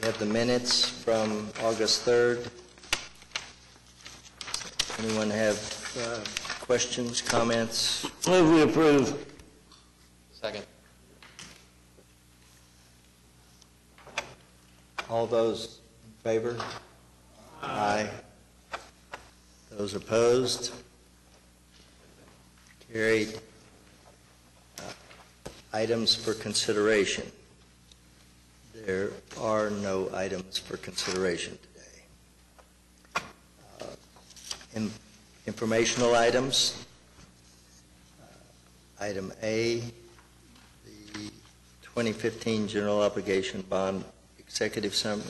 have the minutes from August 3rd. Anyone have questions, comments? Move we approve. Second. All those in favor? Aye. Those opposed? Carried. Items for consideration. There are no items for consideration today. Informational items. Item A, the 2015 General Obligation Bond Executive Summary.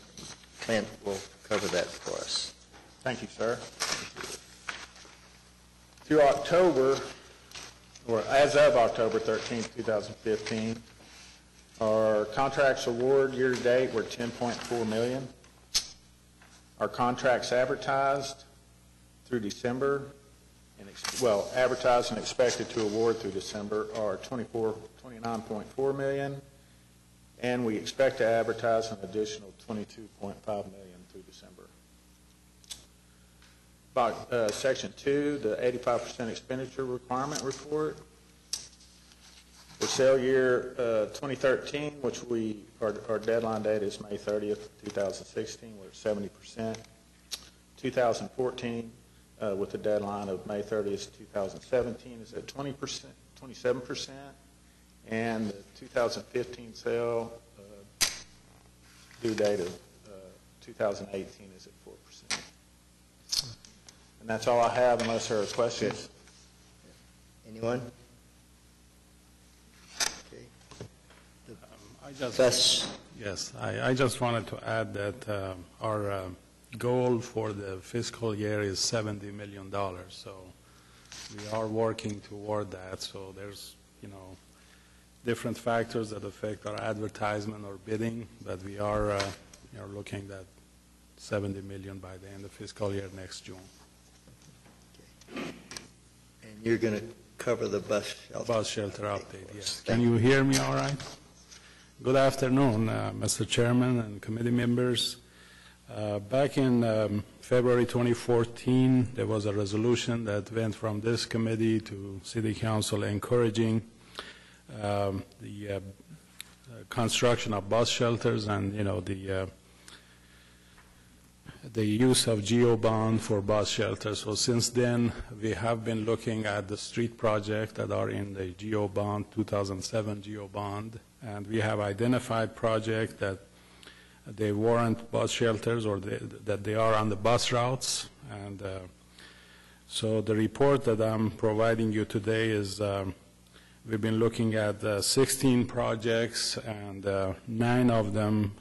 Clint will cover that for us. Thank you, sir. Through October, or as of October 13th, 2015, our contracts award year-to-date were $10.4 million. Our contracts advertised through December, advertised and expected to award through December are $29.4 million, and we expect to advertise an additional $22.5 million through December. About Section 2, the 85% expenditure requirement report. For sale year 2013, which our deadline date is May 30th, 2016, we're at 70%. 2014, with the deadline of May 30th, 2017, is at 20%, 27%. And the 2015 sale due date of 2018 is at 4%. And that's all I have unless there are questions. Anyone? I just wanted to add that our goal for the fiscal year is $70 million. So we are working toward that. So there's, different factors that affect our advertisement or bidding, but we are looking at $70 million by the end of fiscal year next June. Okay. And you're going to cover the bus shelter? Bus shelter update, yes. Can you hear me all right? Good afternoon, Mr. Chairman and committee members. Back in February 2014, there was a resolution that went from this committee to City Council encouraging the construction of bus shelters and, the use of GO bond for bus shelters. So since then, we have been looking at the street projects that are in the GO bond, 2007 GO bond, and we have identified projects that they warrant bus shelters or that they are on the bus routes. And so the report that I'm providing you today is we've been looking at 16 projects, and 9 of them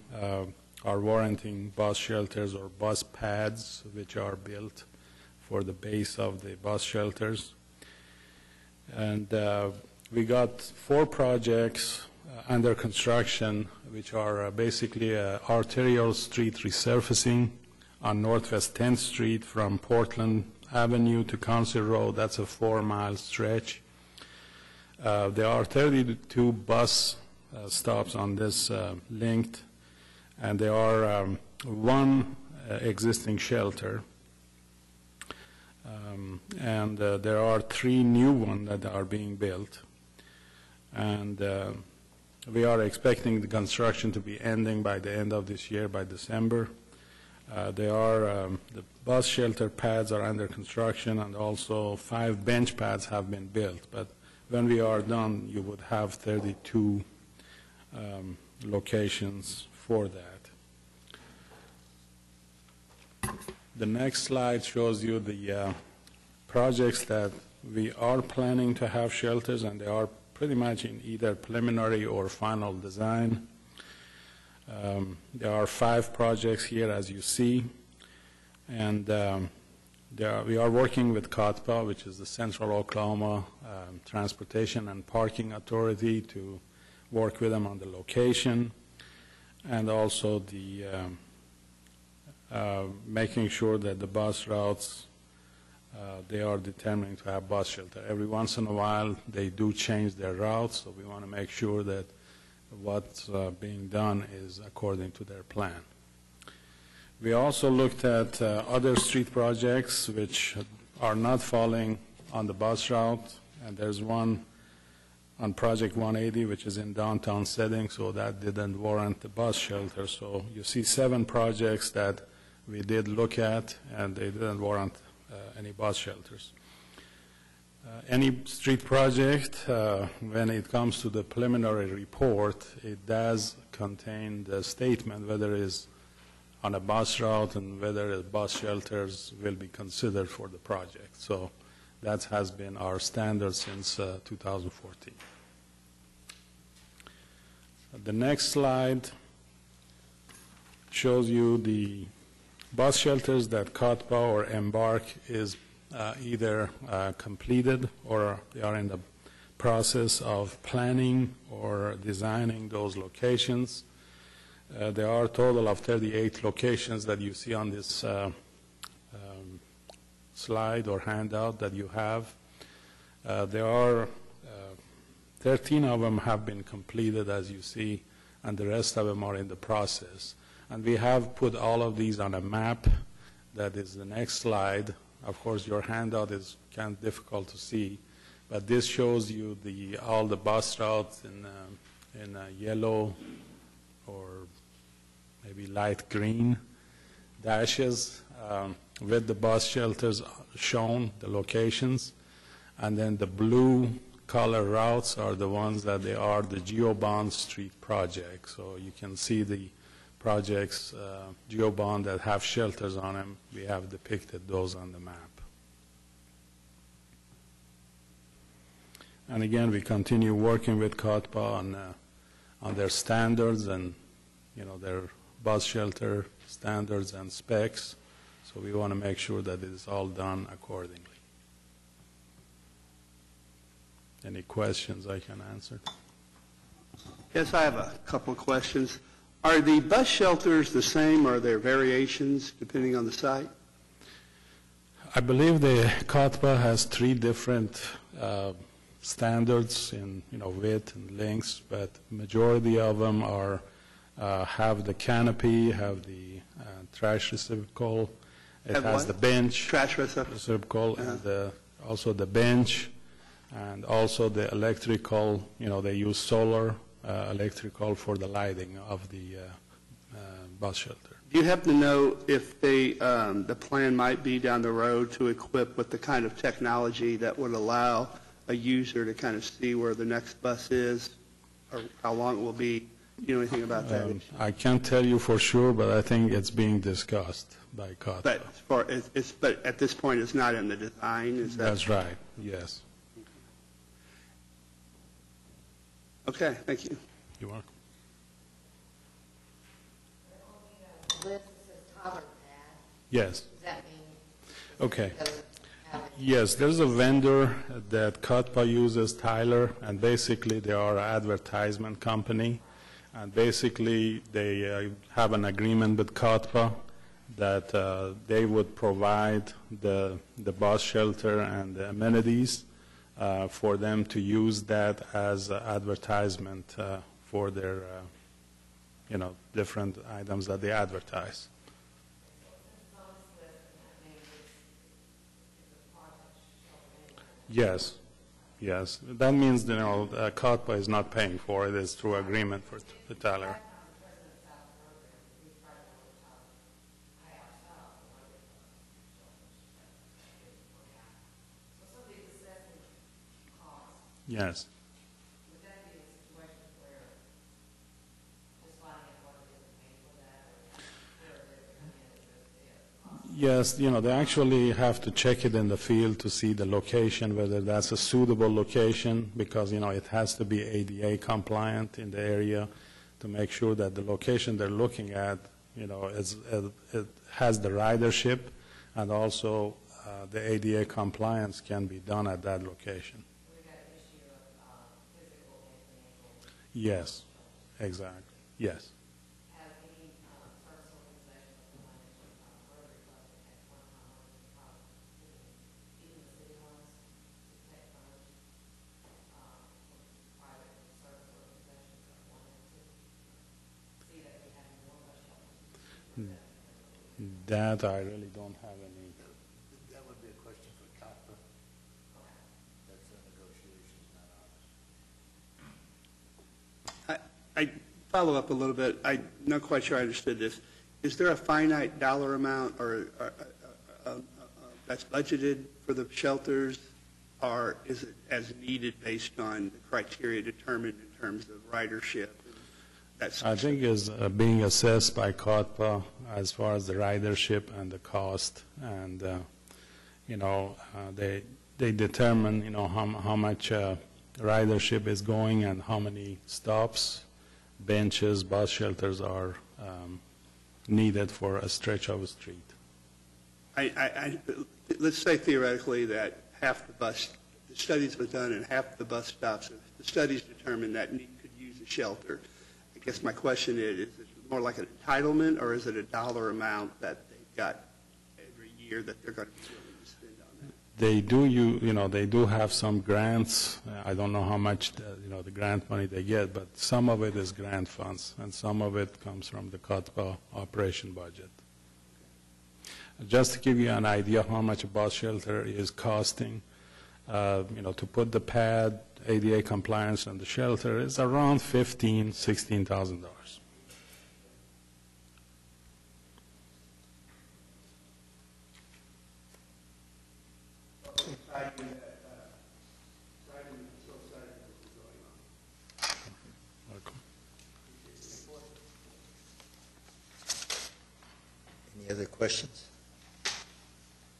are warranting bus shelters or bus pads, which are built for the base of the bus shelters. And we got 4 projects under construction, which are basically arterial street resurfacing on Northwest 10th Street from Portland Avenue to Council Road. That's a 4-mile stretch. There are 32 bus stops on this linked, and there are 1 existing shelter, and there are 3 new ones that are being built. And we are expecting the construction to be ending by the end of this year, by December. The bus shelter pads are under construction, and also 5 bench pads have been built. But when we are done, you would have 32 locations for that. The next slide shows you the projects that we are planning to have shelters, and they are pretty much in either preliminary or final design. There are 5 projects here, as you see, and we are working with COTPA, which is the Central Oklahoma Transportation and Parking Authority, to work with them on the location, and also the making sure that the bus routes, they are determining to have bus shelter. Every once in a while, they do change their routes, so we want to make sure that what's being done is according to their plan. We also looked at other street projects which are not falling on the bus route, and there's one on Project 180, which is in downtown setting, so that didn't warrant the bus shelter. So you see 7 projects that we did look at, and they didn't warrant any bus shelters. Any street project, when it comes to the preliminary report, it does contain the statement whether it is on a bus route and whether bus shelters will be considered for the project. So that has been our standard since 2014. The next slide shows you the bus shelters that COTPA or Embark is either completed or they are in the process of planning or designing those locations. There are a total of 38 locations that you see on this slide or handout that you have. There are 13 of them have been completed, as you see, and the rest of them are in the process. And we have put all of these on a map. That is the next slide. Of course, your handout is kind of difficult to see, but this shows you all the bus routes in yellow or maybe light green dashes with the bus shelters shown, the locations, and then the blue color routes are the ones that they are the GeoBond Street project. So you can see the projects, GeoBond, that have shelters on them. We have depicted those on the map. And again, we continue working with COTPA on their standards and, you know, their bus shelter standards and specs. So we want to make sure that it is all done accordingly. Any questions I can answer? Yes, I have a couple of questions. Are the bus shelters the same, or are there variations depending on the site? I believe the COTPA has 3 different standards in, you know, width and lengths, but majority of them are have the canopy, have the trash receptacle. It Have has what? the bench Trash receptacle? receptacle, and also the bench, and also the electrical. You know, they use solar electrical for the lighting of the bus shelter. Do you happen to know if the plan might be down the road to equip with the kind of technology that would allow a user to kind of see where the next bus is, or how long it will be? Do you know anything about that? I can't tell you for sure, but I think it's being discussed by COTPA. But at this point, it's not in the design, is that? That's right, yes. Okay, thank you. You're welcome. List says Tyler pad. Yes. Does that mean? Okay. it doesn't have any- Yes, there's a vendor that COTPA uses, Tyler, and basically they are an advertisement company. And basically they have an agreement with COTPA that they would provide the bus shelter and the amenities for them to use that as advertisement for their, you know, different items that they advertise. Yes, yes. That means, you know, COTPA is not paying for it. It's through agreement for the Tyler. Yes. Would that be a situation where just finding out what it is and paying for that, or where it is come in and just, Yes, you know, they actually have to check it in the field to see the location, whether that's a suitable location, because, you know, it has to be ADA compliant in the area to make sure that the location they're looking at, you know, it has the ridership, and also the ADA compliance can be done at that location. Yes, exactly, yes. have any service organizations or Rotary Club at one time, even the city ones, to take funds from private service organizations that wanted to see that we had more bus shelters. That I really don't have any. That would be a question for COPPA. That's a negotiation, not ours. I follow up a little bit. I'm not quite sure I understood this. Is there a finite dollar amount or that's budgeted for the shelters, or is it as needed based on the criteria determined in terms of ridership? I think is being assessed by COTPA as far as the ridership and the cost, and they determine how much ridership is going and how many stops, benches, bus shelters are needed for a stretch of a street. Let's say theoretically that half the studies were done and half the bus stops, the studies determined that could use a shelter. I guess my question is it more like an entitlement, or is it a dollar amount that they've got every year that they're going to be willing to spend on that? They do have some grants. I don't know how much the grant money they get, but some of it is grant funds, and some of it comes from the COTPA operation budget. Just to give you an idea how much a bus shelter is costing, to put the pad, ADA compliance, and the shelter is around $15,000, $16,000. Any other questions?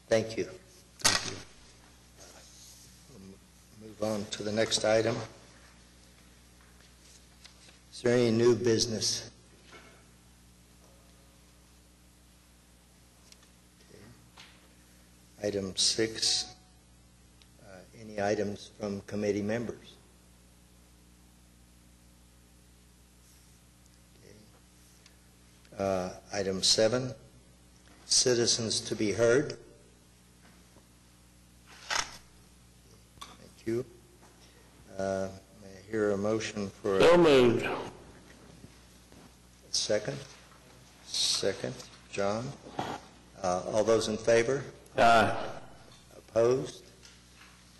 Thank you. Thank you. We'll move on to the next item. Is there any new business? Okay. Item 6, any items from committee members? Okay. Item 7, citizens to be heard. Thank you. May I hear a motion for So moved. a second? Second. John? All those in favor? Aye. Opposed?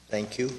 Thank you.